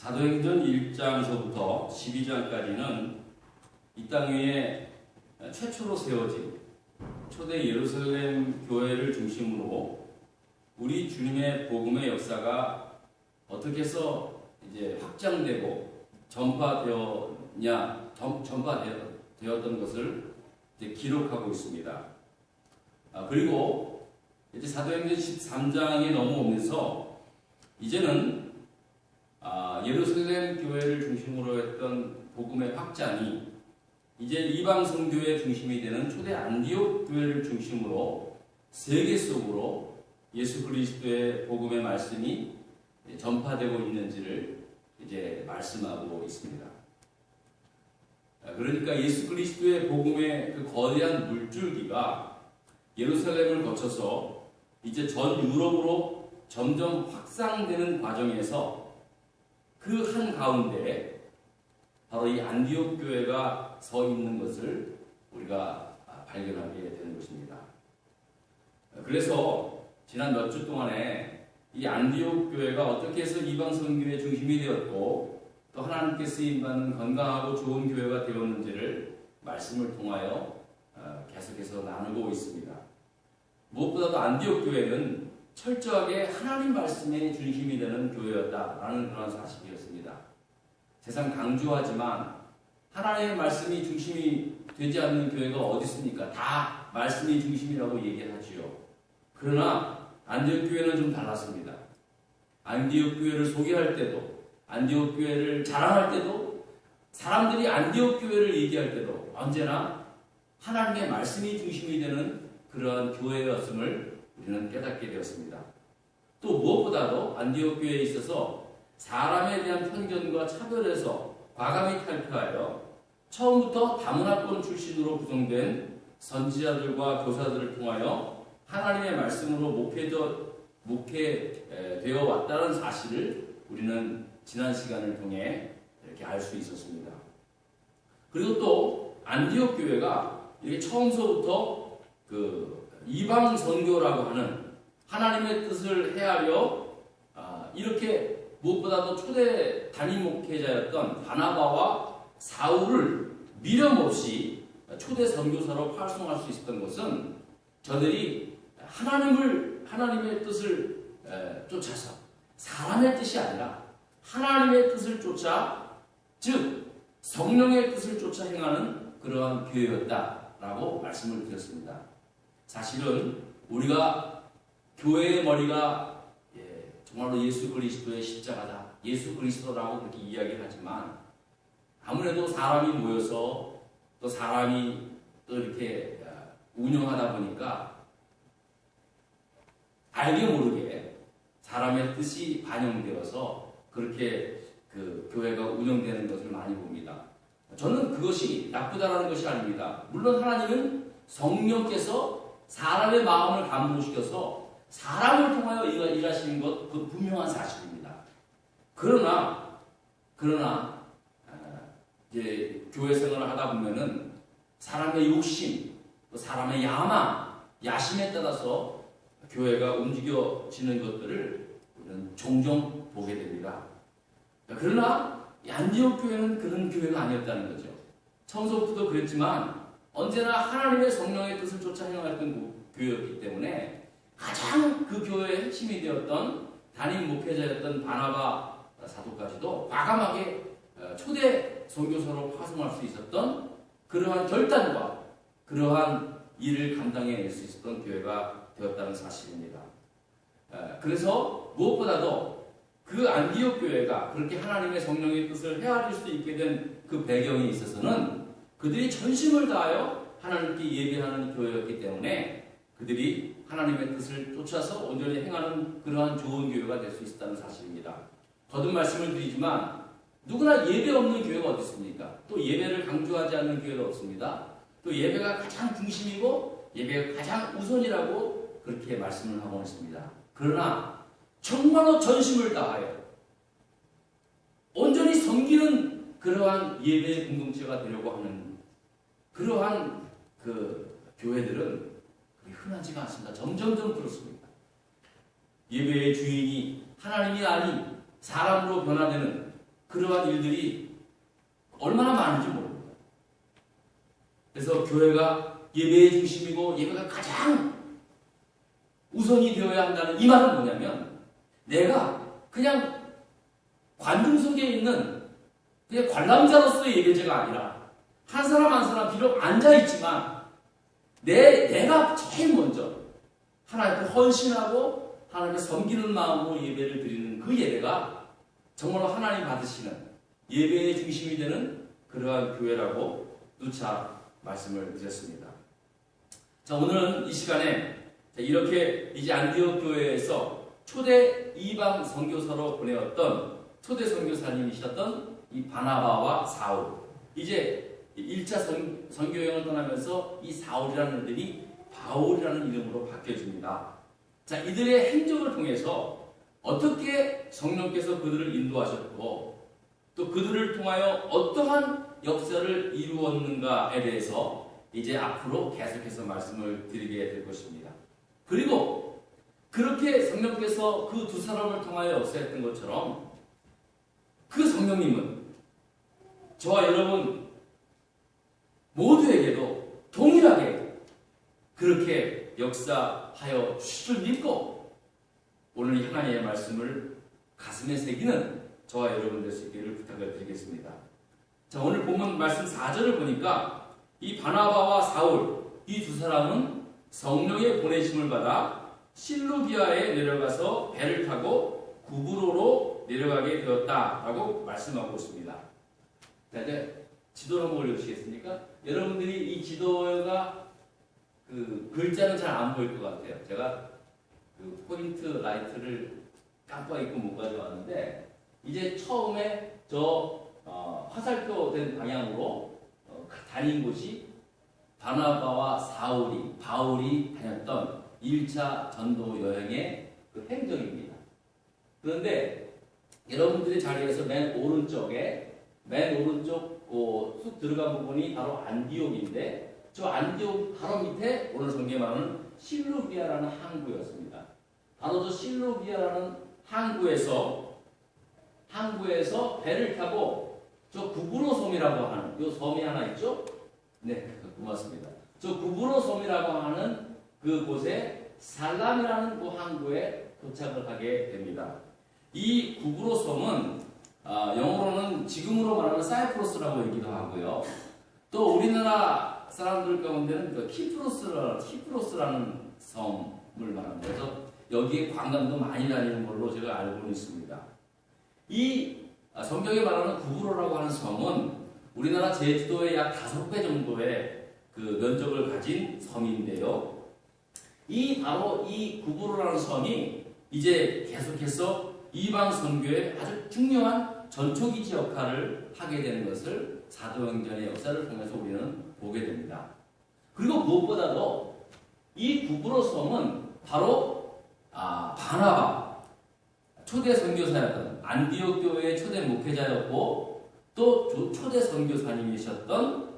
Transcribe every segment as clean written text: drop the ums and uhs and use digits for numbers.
사도행전 1장서부터 12장까지는 이 땅 위에 최초로 세워진 초대 예루살렘 교회를 중심으로 우리 주님의 복음의 역사가 어떻게 해서 이제 확장되고 전파되었던 것을 이제 기록하고 있습니다. 그리고 이제 사도행전 13장에 넘어오면서 이제는 예루살렘 교회를 중심으로 했던 복음의 확장이 이제 이방 선교의 중심이 되는 초대 안디옥 교회를 중심으로 세계 속으로 예수 그리스도의 복음의 말씀이 전파되고 있는지를 이제 말씀하고 있습니다. 그러니까 예수 그리스도의 복음의 그 거대한 물줄기가 예루살렘을 거쳐서 이제 전 유럽으로 점점 확산되는 과정에서 그 한가운데 바로 이 안디옥 교회가 서 있는 것을 우리가 발견하게 되는 것입니다. 그래서 지난 몇 주 동안에 이 안디옥 교회가 어떻게 해서 이방 선교의 중심이 되었고 또 하나님께 쓰임받는 건강하고 좋은 교회가 되었는지를 말씀을 통하여 계속해서 나누고 있습니다. 무엇보다도 안디옥 교회는 철저하게 하나님 말씀의 중심이 되는 교회였다라는 그런 사실이었습니다. 세상 강조하지만 하나님의 말씀이 중심이 되지 않는 교회가 어디 있습니까? 다 말씀이 중심이라고 얘기하지요. 그러나 안디옥 교회는 좀 달랐습니다. 안디옥 교회를 소개할 때도, 안디옥 교회를 자랑할 때도, 사람들이 안디옥 교회를 얘기할 때도 언제나 하나님의 말씀이 중심이 되는 그러한 교회였음을 우리는 깨닫게 되었습니다. 또 무엇보다도 안디옥 교회에 있어서 사람에 대한 편견과 차별에서 과감히 탈피하여 처음부터 다문화권 출신으로 구성된 선지자들과 교사들을 통하여 하나님의 말씀으로 목회되어 왔다는 사실을 우리는 지난 시간을 통해 이렇게 알 수 있었습니다. 그리고 또 안디옥 교회가 이렇게 처음서부터 그 이방 선교라고 하는 하나님의 뜻을 헤아려 이렇게 무엇보다도 초대 단임 목회자였던 바나바와 사울을 미련 없이 초대 선교사로 활성화할 수 있었던 것은 저들이 하나님의 뜻을 쫓아서 사람의 뜻이 아니라 하나님의 뜻을 쫓아, 즉 성령의 뜻을 쫓아 행하는 그러한 교회였다라고 말씀을 드렸습니다. 사실은 우리가 교회의 머리가 정말로 예수 그리스도의 십자가다, 예수 그리스도라고 그렇게 이야기하지만 아무래도 사람이 모여서 또 사람이 또 이렇게 운영하다 보니까 알게 모르게 사람의 뜻이 반영되어서 그렇게 그 교회가 운영되는 것을 많이 봅니다. 저는 그것이 나쁘다라는 것이 아닙니다. 물론 하나님은 성령께서 사람의 마음을 감동시켜서 사람을 통하여 일하시는 것, 그 분명한 사실입니다. 그러나 이제 교회 생활을 하다 보면은 사람의 욕심, 또 사람의 야심에 따라서 교회가 움직여지는 것들을 우리는 종종 보게 됩니다. 그러나 안디옥 교회는 그런 교회가 아니었다는 거죠. 처음부터 그랬지만 언제나 하나님의 성령의 뜻을 쫓아 행하였던 교회였기 때문에 가장 그 교회의 핵심이 되었던 단임 목회자였던 바나바 사도까지도 과감하게 초대 선교사로 파송할 수 있었던 그러한 결단과 그러한 일을 감당해낼 수 있었던 교회가 되었다는 사실입니다. 그래서 무엇보다도 그 안디옥 교회가 그렇게 하나님의 성령의 뜻을 헤아릴 수 있게 된 그 배경에 있어서는 그들이 전심을 다하여 하나님께 예배하는 교회였기 때문에 그들이 하나님의 뜻을 쫓아서 온전히 행하는 그러한 좋은 교회가 될 수 있었다는 사실입니다. 거듭 말씀을 드리지만 누구나 예배 없는 교회가 어디 있습니까? 또 예배를 강조하지 않는 교회가 없습니다. 또 예배가 가장 중심이고 예배가 가장 우선이라고 그렇게 말씀을 하고 있습니다. 그러나 정말로 전심을 다하여 온전히 섬기는 그러한 예배의 공동체가 되려고 하는 그러한 그 교회들은 흔하지가 않습니다. 점점점 그렇습니다. 예배의 주인이 하나님이 아닌 사람으로 변화되는 그러한 일들이 얼마나 많은지 모릅니다. 그래서 교회가 예배의 중심이고 예배가 가장 우선이 되어야 한다는 이 말은 뭐냐면 내가 그냥 관중 속에 있는 그냥 관람자로서의 예배제가 아니라 한 사람 한 사람 비록 앉아있지만 내가 제일 먼저 하나님께 헌신하고 하나님께 섬기는 마음으로 예배를 드리는 그 예배가 정말로 하나님 받으시는 예배의 중심이 되는 그러한 교회라고 누차 말씀을 드렸습니다. 자, 오늘은 이 시간에 이렇게 이제 안디옥 교회에서 초대 이방 선교사로 보내었던 초대 선교사님이셨던 이 바나바와 사울, 이제 1차 선교여행을 떠나면서 이 사울이라는 이름이 바울이라는 이름으로 바뀌어집니다. 자, 이들의 행적을 통해서 어떻게 성령께서 그들을 인도하셨고 또 그들을 통하여 어떠한 역사를 이루었는가에 대해서 이제 앞으로 계속해서 말씀을 드리게 될 것입니다. 그리고 그렇게 성령께서 그 두 사람을 통하여 역사했던 것처럼 그 성령님은 저와 여러분 모두에게도 동일하게 그렇게 역사하여 주실 줄 믿고 오늘 하나님의 말씀을 가슴에 새기는 저와 여러분 될 수 있기를 부탁을 드리겠습니다. 자, 오늘 본문 말씀 4절을 보니까 이 바나바와 사울 이 두 사람은 성령의 보내심을 받아 실루기아에 내려가서 배를 타고 구브로로 내려가게 되었다라고 말씀하고 있습니다. 자, 이제 지도를 한번 올려주시겠습니까? 여러분들이 이 지도가 그 글자는 잘 안 보일 것 같아요. 제가 그 포인트 라이트를 깜빡 잊고 못 가져왔는데 이제 처음에 저 화살표 된 방향으로 다닌 곳이 바나바와 바울이 다녔던 1차 전도 여행의 그 행적입니다. 그런데 여러분들의 자리에서 맨 오른쪽 쑥 들어간 부분이 바로 안디옥인데 저 안디옥 바로 밑에 오늘 성경에 말하는 실루기아라는 항구였습니다. 바로 저 실루기아라는 항구에서 배를 타고 저 구브로 섬이라고 하는 요 섬이 하나 있죠? 네, 고맙습니다. 저 구브로 섬이라고 하는 그곳에 살람이라는 그 항구에 도착을 하게 됩니다. 이 구브로 섬은 영어로는 지금으로 말하는 사이프러스라고 얘기도 하고요. 또 우리나라 사람들 가운데는 그 키프로스라는 섬을 말합니다. 그래서 여기에 관광도 많이 다니는 걸로 제가 알고 있습니다. 이 성경에 말하는 구브로라고 하는 섬은 우리나라 제주도의 약 5배 정도의 그 면적을 가진 섬인데요. 바로 이 구브로라는 섬이 이제 계속해서 이방 선교의 아주 중요한 전초기지 역할을 하게 되는 것을 사도행전의 역사를 통해서 우리는 보게 됩니다. 그리고 무엇보다도 이 구브로 섬은 바로 바나바 초대 선교사였던 안디옥 교회의 초대 목회자였고 또 초대 선교사님이셨던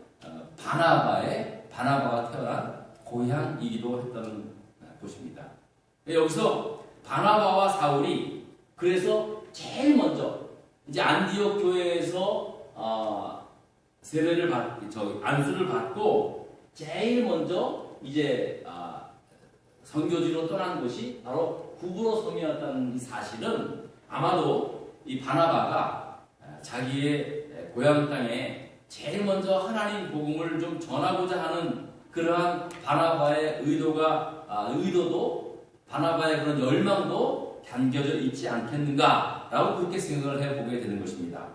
바나바가 태어난 고향이기도 했던 곳입니다. 여기서 바나바와 사울이 그래서 제일 먼저 이제 안디옥 교회에서 안수를 받고 제일 먼저 이제 선교지로 떠난 곳이 바로 구브로 섬이었다는 이 사실은 아마도 이 바나바가 자기의 고향 땅에 제일 먼저 하나님 복음을 좀 전하고자 하는 그러한 바나바의 의도도 바나바의 그런 열망도 담겨져 있지 않겠는가라고 그렇게 생각을 해보게 되는 것입니다.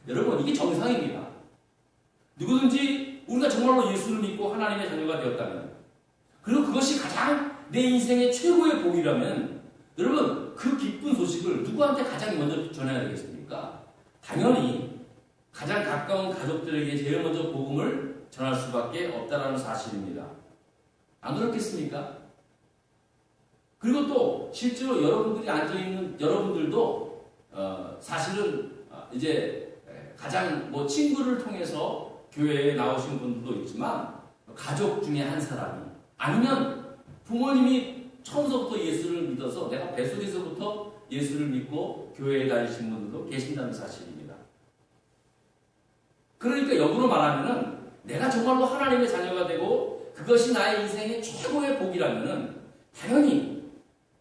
여러분, 이게 정상입니다. 누구든지 우리가 정말로 예수를 믿고 하나님의 자녀가 되었다면, 그리고 그것이 가장 내 인생의 최고의 복이라면, 여러분, 그 기쁜 소식을 누구한테 가장 먼저 전해야 되겠습니까? 당연히 가장 가까운 가족들에게 제일 먼저 복음을 전할 수밖에 없다는 사실입니다. 안 그렇겠습니까? 그리고 또 실제로 여러분들이 앉아있는 여러분들도 사실은 이제 가장 친구를 통해서 교회에 나오신 분들도 있지만 가족 중에 한 사람이 아니면 부모님이 처음부터 예수를 믿어서 내가 뱃속에서부터 예수를 믿고 교회에 다니신 분들도 계신다는 사실입니다. 그러니까 역으로 말하면은 내가 정말로 하나님의 자녀가 되고 그것이 나의 인생의 최고의 복이라면은 당연히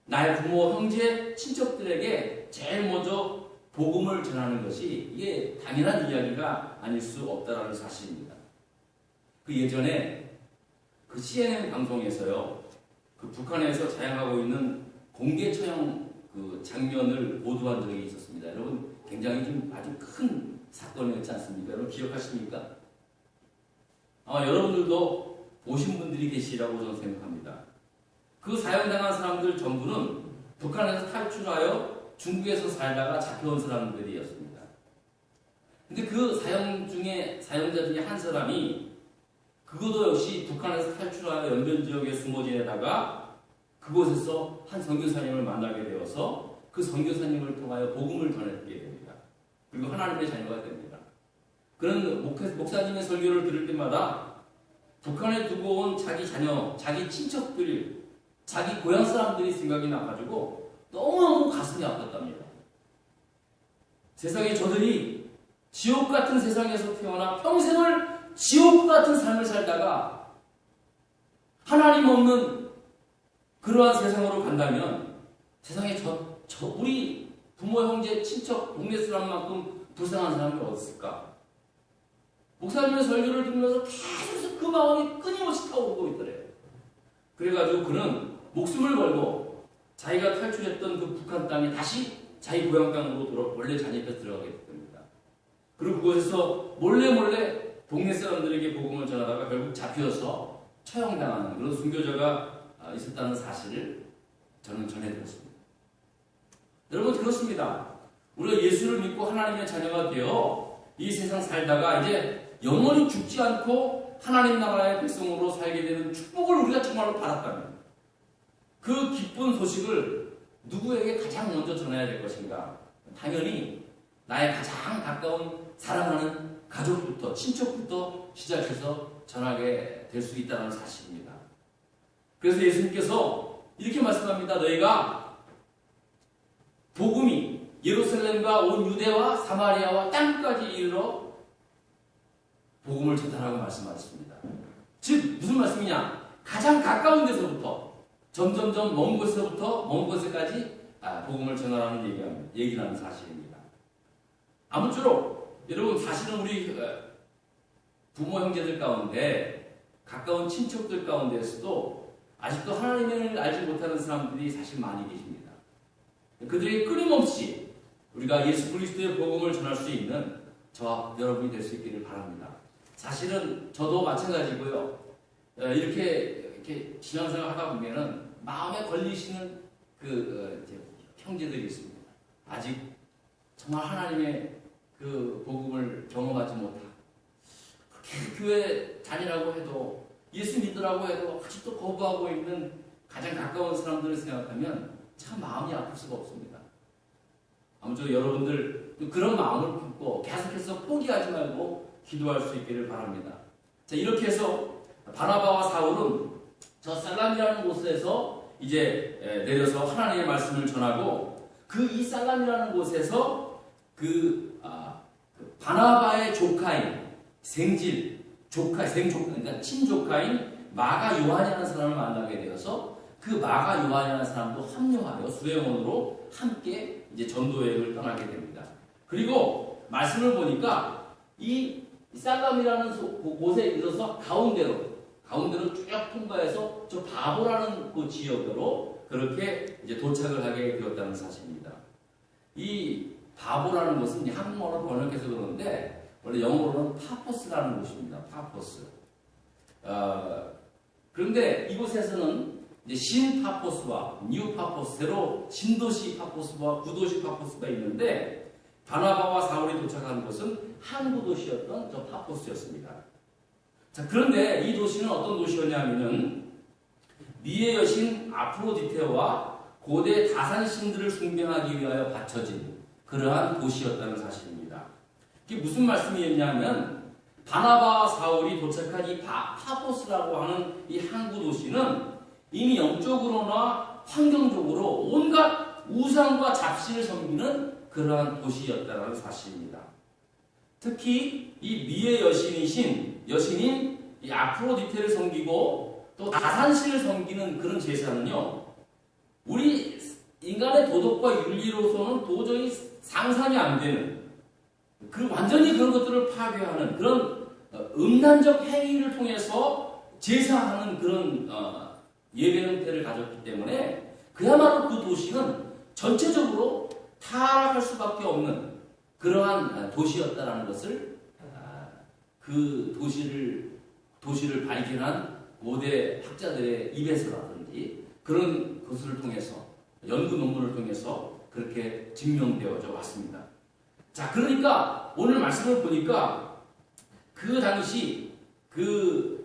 나의 부모, 형제, 친척들에게 제일 먼저 복음을 전하는 것이 이게 당연한 이야기가 아닐 수 없다라는 사실입니다. 그 예전에 그 CNN 방송에서요, 그 북한에서 자행하고 있는 공개 처형 그 장면을 보도한 적이 있었습니다. 여러분 굉장히 좀 아주 큰 사건이었지 않습니까? 여러분 기억하십니까? 아마 여러분들도 보신 분들이 계시리라고 저는 생각합니다. 그 사형당한 사람들 전부는 북한에서 탈출하여 중국에서 살다가 잡혀온 사람들이었습니다. 근데 그 사형자 중에 한 사람이 그것도 역시 북한에서 탈출하여 연변 지역에 숨어 지내다가 그곳에서 한 선교사님을 만나게 되어서 그 선교사님을 통하여 복음을 전하게 됩니다. 그리고 하나님의 자녀가 됩니다. 그런 목사님의 설교를 들을 때마다 북한에 두고 온 자기 자녀, 자기 친척들, 자기 고향 사람들이 생각이 나가지고 너무너무 가슴이 아팠답니다. 세상에 저들이 지옥 같은 세상에서 태어나 평생을 지옥 같은 삶을 살다가 하나님 없는 그러한 세상으로 간다면 세상에 우리 부모, 형제, 친척, 동네 사람만큼 불쌍한 사람이 어디 있을까? 목사님의 설교를 들으면서 계속 그 마음이 끊임없이 타오르고 있더래요. 그래가지고 그는 목숨을 걸고 자기가 탈출했던 그 북한 땅에 다시 자기 고향 땅으로 원래 자녀에서 들어가게 됩니다. 그리고 그곳에서 몰래 동네 사람들에게 복음을 전하다가 결국 잡혀서 처형당하는 그런 순교자가 있었다는 사실을 저는 전해드렸습니다. 여러분 그렇습니다. 우리가 예수를 믿고 하나님의 자녀가 되어 이 세상 살다가 이제 영원히 죽지 않고 하나님 나라의 백성으로 살게 되는 축복을 우리가 정말로 받았다면 그 기쁜 소식을 누구에게 가장 먼저 전해야 될 것인가? 당연히 나의 가장 가까운 사랑하는 가족부터 친척부터 시작해서 전하게 될 수 있다는 사실입니다. 그래서 예수님께서 이렇게 말씀합니다. 너희가 복음이 예루살렘과 온 유대와 사마리아와 땅까지 이르러 복음을 전달하고 말씀하셨습니다. 즉 무슨 말씀이냐? 가장 가까운 데서부터 점점점 먼 곳에까지 복음을 전하라는 얘기라는 사실입니다. 아무쪼록 여러분 사실은 우리 부모 형제들 가운데 가까운 친척들 가운데에서도 아직도 하나님을 알지 못하는 사람들이 사실 많이 계십니다. 그들에게 끊임없이 우리가 예수 그리스도의 복음을 전할 수 있는 저와 여러분이 될 수 있기를 바랍니다. 사실은 저도 마찬가지고요. 이렇게 신앙생활 하다 보면은 마음에 걸리시는 형제들이 있습니다. 아직 정말 하나님의 그 복음을 경험하지 못하고 교회 다니라고 해도 예수 믿으라고 해도 아직도 거부하고 있는 가장 가까운 사람들을 생각하면 참 마음이 아플 수가 없습니다. 아무쪼록 여러분들 그런 마음을 품고 계속해서 포기하지 말고 기도할 수 있기를 바랍니다. 자, 이렇게 해서 바나바와 사울은 저 살람이라는 곳에서 이제 내려서 하나님의 말씀을 전하고 그 이 살람이라는 곳에서 바나바의 조카인 그러니까 친조카인 마가 요한이라는 사람을 만나게 되어서 그 마가 요한이라는 사람도 합류하여 수행원으로 함께 이제 전도 여행을 떠나게 됩니다. 그리고 말씀을 보니까 이 살람이라는 곳에 이르러서 가운데로 쭉 통과해서 저 바보라는 그 지역으로 그렇게 이제 도착을 하게 되었다는 사실입니다. 이 바보라는 것은 한국어로 번역해서 그러는데 원래 영어로는 파포스라는 곳입니다. 파포스. 그런데 이곳에서는 이제 신 파포스와 뉴 파포스, 새로 신도시 파포스와 구도시 파포스가 있는데 바나바와 사울이 도착한 곳은 한 구도시였던 저 파포스였습니다. 자, 그런데 이 도시는 어떤 도시였냐면은 미의 여신 아프로디테와 고대 다산 신들을 숭배하기 위하여 바쳐진 그러한 도시였다는 사실입니다. 이게 무슨 말씀이었냐면 바나바와 사울이 도착한 이 파포스라고 하는 이 항구 도시는 이미 영적으로나 환경적으로 온갖 우상과 잡신을 섬기는 그러한 도시였다는 사실입니다. 특히 이 미의 여신인 이 아프로디테를 섬기고 또 다산신을 섬기는 그런 제사는요, 우리 인간의 도덕과 윤리로서는 도저히 상상이 안 되는, 완전히 그런 것들을 파괴하는 그런 음란적 행위를 통해서 제사하는 그런 예배 형태를 가졌기 때문에 그야말로 그 도시는 전체적으로 타락할 수밖에 없는 그러한 도시였다라는 것을 그 도시를 발견한 고대 학자들의 입에서라든지 그런 것을 통해서 연구 논문을 통해서 그렇게 증명되어져 왔습니다. 자, 그러니까 오늘 말씀을 보니까 그 당시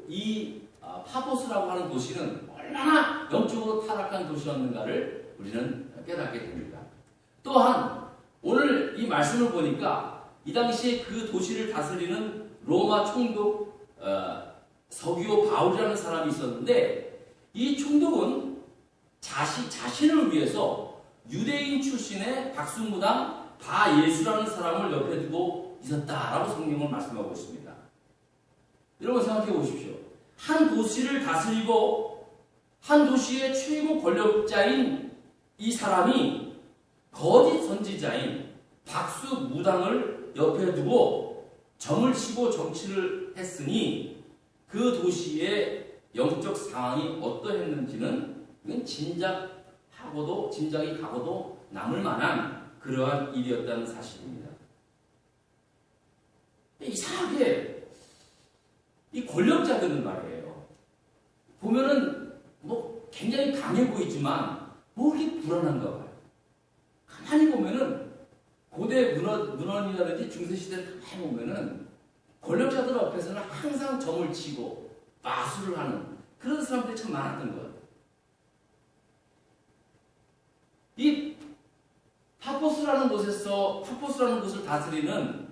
이 파포스라고 하는 도시는 얼마나 영적으로 타락한 도시였는가를 우리는 깨닫게 됩니다. 또한 오늘 이 말씀을 보니까 이 당시에 그 도시를 다스리는 로마 총독 서기오 바울이라는 사람이 있었는데, 이 총독은 자신을 위해서 유대인 출신의 박수무당 바예수라는 사람을 옆에 두고 있었다라고 성경을 말씀하고 있습니다. 여러분 생각해 보십시오. 한 도시를 다스리고 한 도시의 최고 권력자인 이 사람이 거짓 선지자인 박수무당을 옆에 두고 점을 치고 정치를 했으니 그 도시의 영적 상황이 어떠했는지는 이건 짐작이 가고도 남을 만한 그러한 일이었다는 사실입니다. 이상하게 이 권력자들은 말이에요, 보면은 뭐 굉장히 강해 보이지만 그렇게 불안한가 봐요. 가만히 보면은 고대 문헌이라든지 중세시대를 가만히 보면은 권력자들 앞에서는 항상 점을 치고 마술을 하는 그런 사람들이 참 많았던 거예요. 이 파포스라는 곳을 다스리는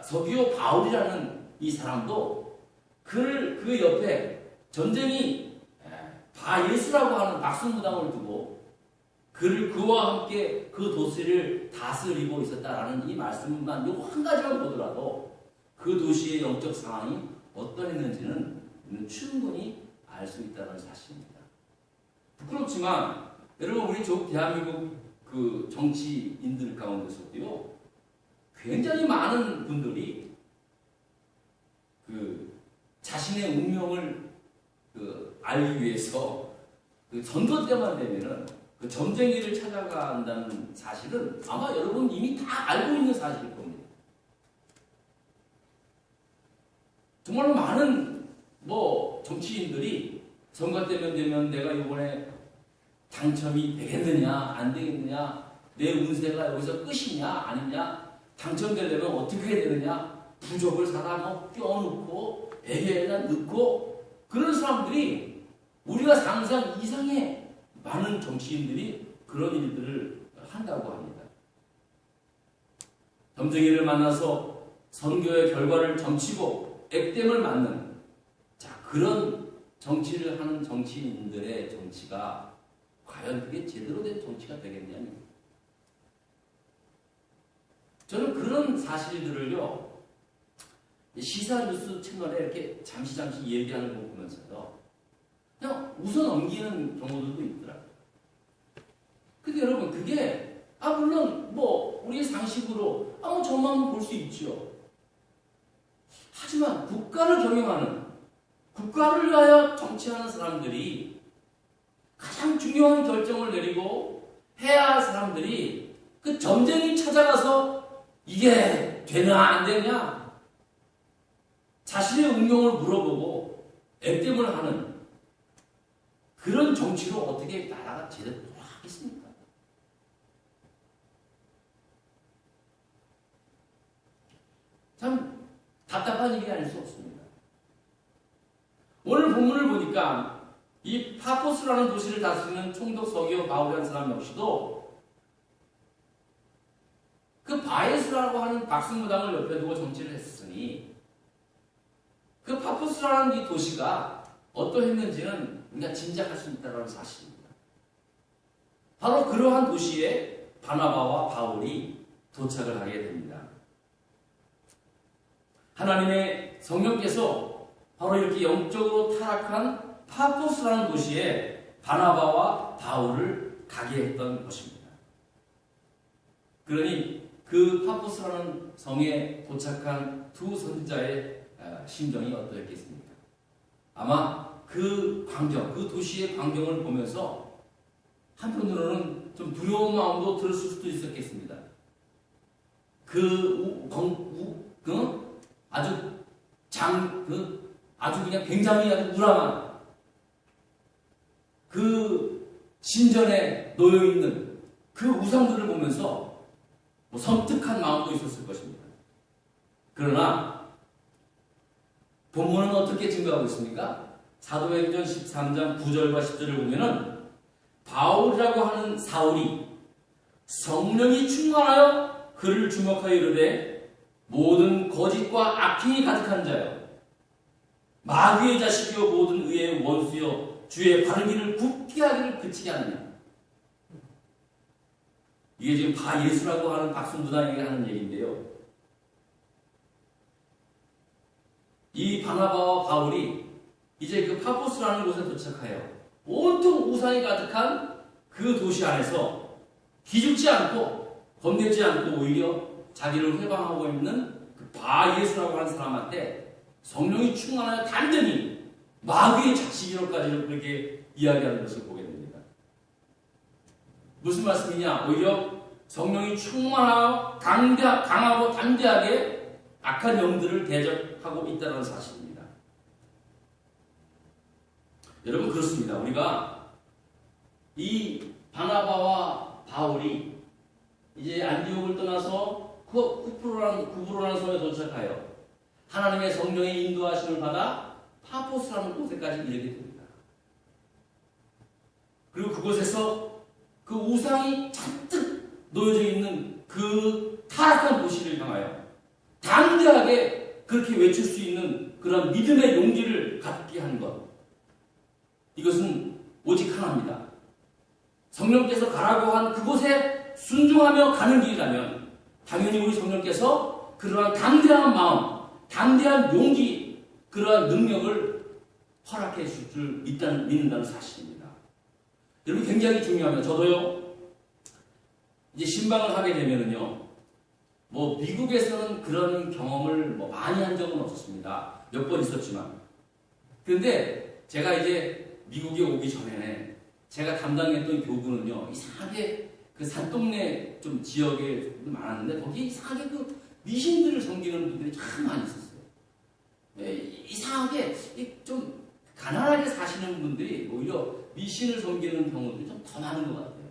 서기오 바울이라는 이 사람도 그 옆에 전쟁이 바예수라고 하는 박수무당을 두고 그와 함께 그 도시를 다스리고 있었다라는 이 말씀만 요거 한 가지만 보더라도 그 도시의 영적 상황이 어떠했는지는 충분히 알 수 있다는 사실입니다. 부끄럽지만 여러분, 우리 대한민국 그 정치인들 가운데서도요, 굉장히 많은 분들이 자신의 운명을 알기 위해서 선거 때만 되면은 점쟁이를 찾아간다는 사실은 아마 여러분 이미 다 알고 있는 사실일 겁니다. 정말로 많은 정치인들이 선거 때면 되면 내가 이번에 당첨이 되겠느냐 안 되겠느냐, 내 운세가 여기서 끝이냐 아니냐, 당첨되려면 어떻게 해야 되느냐, 부적을 사다 껴놓고 베개에다 넣고, 그런 사람들이 우리가 상상 이상의 많은 정치인들이 그런 일들을 한다고 합니다. 점쟁이를 만나서 선거의 결과를 점치고 액땜을 맞는 그런 정치를 하는 정치인들의 정치가 과연 그게 제대로 된 정치가 되겠냐는, 저는 그런 사실들을요, 시사 뉴스 채널에 이렇게 잠시 얘기하는 거 보면서도 그냥 웃어 넘기는 경우들도 있더라고요. 근데 여러분, 그게 물론 우리의 상식으로 저만 볼 수 있죠. 하지만 국가를 경영하는, 국가를 위하여 정치하는 사람들이 가장 중요한 결정을 내리고 해야 할 사람들이 그 점쟁이 찾아가서 이게 되나 안 되냐, 자신의 운명을 물어보고 액땜을 하는 그런 정치로 어떻게 나라가 제대로 돌아가겠습니까? 참 답답한 일이 아닐 수 없습니다. 오늘 본문을 보니까 이 파포스라는 도시를 다스리는 총독 서기오 바울이라는 사람 역시도 그 바예수라고 하는 박수무당을 옆에 두고 정치를 했으니 그 파포스라는 이 도시가 어떠했는지는 우리가 짐작할 수 있다는 사실입니다. 바로 그러한 도시에 바나바와 바울이 도착을 하게 됩니다. 하나님의 성령께서 바로 이렇게 영적으로 타락한 파포스라는 도시에 바나바와 바울을 가게 했던 것입니다. 그러니 그 파포스라는 성에 도착한 두 선지자의 심정이 어떠했겠습니까? 아마 그 광경, 그 도시의 광경을 보면서 한편으로는 좀 두려운 마음도 들었을 수도 있었겠습니다. 아주 그냥 굉장히 아주 우람한 그 신전에 놓여 있는 그 우상들을 보면서 섬뜩한 마음도 있었을 것입니다. 그러나 본문은 어떻게 증거하고 있습니까? 사도행전 13장 9절과 10절을 보면은 바울이라고 하는 사울이 성령이 충만하여 그를 주목하여 이르되 모든 거짓과 악행이 가득한 자여 마귀의 자식이요 모든 의의 원수여 주의 바르기를 굳게 하기를 그치게 하느냐. 이게 지금 바예수라고 하는 박순두단에게 하는 얘기인데요. 이 바나바와 바울이 이제 그 파포스라는 곳에 도착하여 온통 우상이 가득한 그 도시 안에서 기죽지 않고 겁내지 않고 오히려 자기를 회방하고 있는 그 바예수라고 하는 사람한테 성령이 충만하여 단전히 마귀의 자식이라고까지 그렇게 이야기하는 것을 보게 됩니다. 무슨 말씀이냐? 오히려 성령이 충만하고 강하고 담대하게 악한 영들을 대적하고 있다는 사실입니다. 여러분 그렇습니다. 우리가 이 바나바와 바울이 이제 안디옥을 떠나서 구브로라는 섬에 도착하여 하나님의 성령의 인도하심을 받아 파포스라는 곳에까지 이르게 됩니다. 그리고 그곳에서 그 우상이 잔뜩 놓여져 있는 그 타락한 도시를 향하여 담대하게 그렇게 외칠 수 있는 그런 믿음의 용기를 갖게 하는 것. 이것은 오직 하나입니다. 성령께서 가라고 한 그곳에 순종하며 가는 길이라면 당연히 우리 성령께서 그러한 담대한 마음, 담대한 용기, 그러한 능력을 허락해 줄 줄 믿는다는 사실입니다. 여러분 굉장히 중요합니다. 저도요, 이제 신방을 하게 되면은요, 미국에서는 그런 경험을 많이 한 적은 없었습니다. 몇 번 있었지만. 그런데 제가 이제 미국에 오기 전에 제가 담당했던 교구는요, 이상하게 그 산동네 좀 지역에 많았는데, 거기 이상하게 그 미신들을 섬기는 분들이 참 많이 있었어요. 이상하게 좀 가난하게 사시는 분들이 오히려 미신을 섬기는 경우들이 좀 더 많은 것 같아요.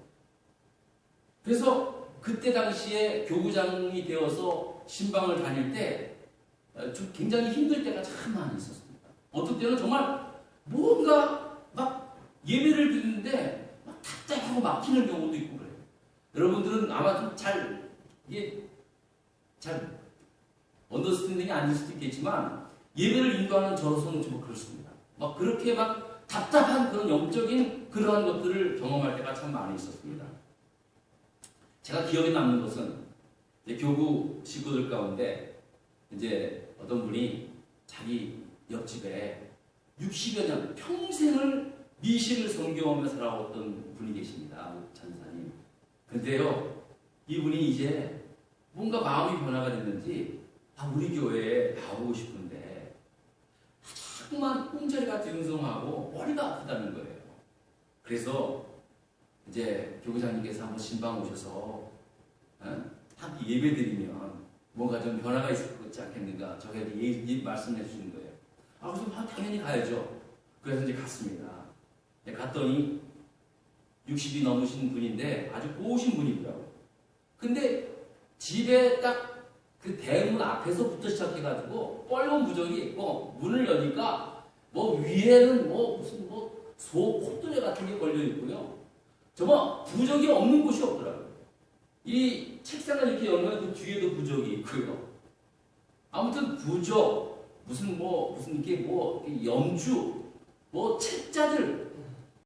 그래서 그때 당시에 교구장이 되어서 신방을 다닐 때 좀 굉장히 힘들 때가 참 많이 있었습니다. 어떤 때는 정말 뭔가 막 예배를 드리는데 막 답답하고 막히는 경우도 있고 그래요. 여러분들은 아마 좀 이게 잘 언더스탠딩이 아닐 수도 있겠지만 예배를 인도하는 저로서는 좀 그렇습니다. 막 그렇게 막 답답한 그런 영적인 그러한 것들을 경험할 때가 참 많이 있었습니다. 제가 기억에 남는 것은 이제 교구 식구들 가운데 이제 어떤 분이 자기 옆집에 60여 년 평생을 미신을 섬겨오며 살아왔던 분이 계십니다. 전사님. 근데요, 이분이 이제 뭔가 마음이 변화가 됐는지 우리 교회에 나오고 싶은데 자꾸만 꿈자리가 딩성하고 머리가 아프다는 거예요. 그래서 이제 교구장님께서 한번 신방 오셔서 함께 예배드리면 뭔가 좀 변화가 있을 것 같지 않겠는가 저에게 말씀해 주시는 거예요. 그래서 당연히 가야죠. 그래서 이제 갔습니다. 갔더니 60이 넘으신 분인데 아주 고우신 분이더라고요. 근데 집에 딱 그 대문 앞에서부터 시작해가지고 빨간 부적이 있고 문을 여니까 위에는 무슨 소 콧등에 같은 게 걸려 있고요. 정말 부적이 없는 곳이 없더라고요. 이 책상을 이렇게 열면 그 뒤에도 부적이 있고요. 아무튼 부적 무슨 이게 염주 책자들